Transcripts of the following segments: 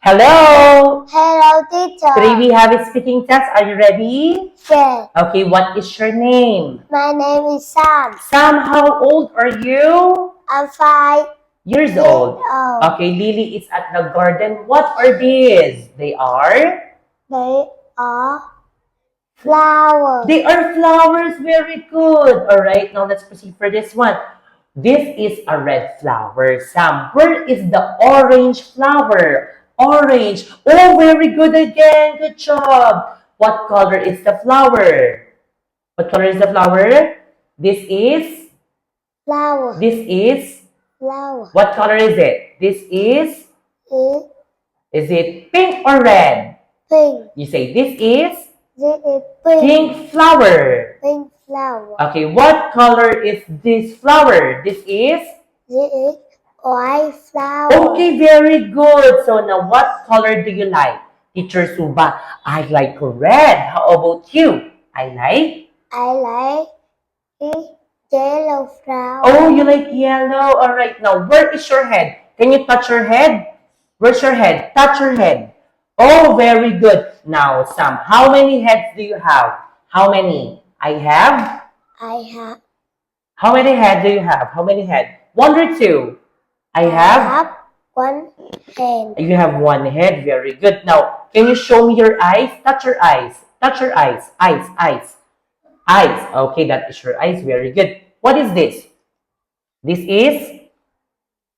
Hello! Hello, teacher. Today we have a speaking test. Are you ready? Yes. Okay, what is your name? My name is Sam. Sam, how old are you? I'm 5 years Years old. old. Okay, Lily is at the garden. What are these? They are? They are flowers. They are flowers. Very good. All right, now let's proceed for this one. This is a red flower. Sam, where is the orange flower? Orange. Oh, very good again. Good job. What color is the flower? What color is the flower? This is? Flower. This is? Flower. What color is it? This is? Is Is it pink or red? pink. You say this is? This is pink. Pink flower. Pink flower. Okay, what color is this flower? This is? This is white flower. Okay, very good. So now what color do you like? Teacher Suba, I like red. How about you? I like? I like this yellow flower. Oh, you like yellow. All right. Now, where is your head? Can you touch your head? Where's your head? Touch your head. Oh, very good. Now, Sam, how many heads do you have? How many? I have? I have. How many heads do you have? How many heads? One or two? I have? One hand. You have one head. Very good. Now, can you show me your eyes? Touch your eyes. Touch your eyes. Eyes. Okay, that is your eyes. Very good. What is this? This is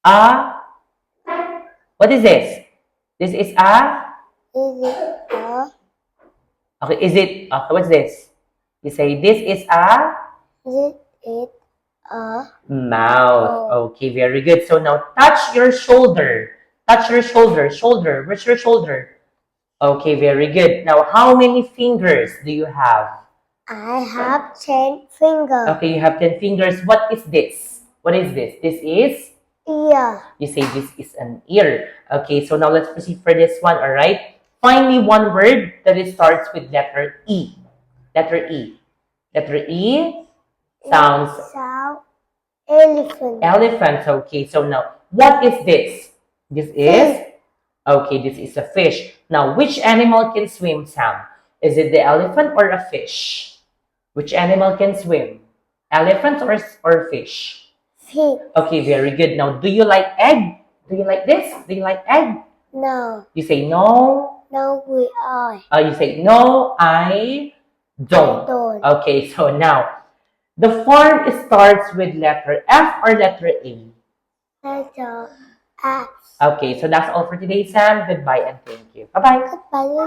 a... What is this? This is a... Is it a? Okay, is it... Okay, what's this? You say this is a... Is it a? Mouth. Oh. Okay, very good. So now touch your shoulder. Touch your shoulder. Shoulder. Where's your shoulder? Okay, very good. Now, how many fingers do you have? I have 10 fingers. Okay, you have 10 fingers. What is this? What is this? This is? Ear. You say this is an ear. Okay, so now let's proceed for this one, all right? Find me one word that it starts with letter E. Letter E. Letter E sounds Sound elephant. elephant. Okay, so now, what is this? This is? Okay, this is a fish. Now, which animal can swim, Sam? Is it the elephant or a fish? Which animal can swim? Elephant or fish? Fish. Okay, very good. Now, do you like egg? Do you like this? Do you like egg? No. You say no. No, we are. You say no, I don't. Don't. Okay, so now, the form starts with letter F or letter A. Letter F. Okay, so that's all for today, Sam. Goodbye and thank you. Bye-bye. Goodbye.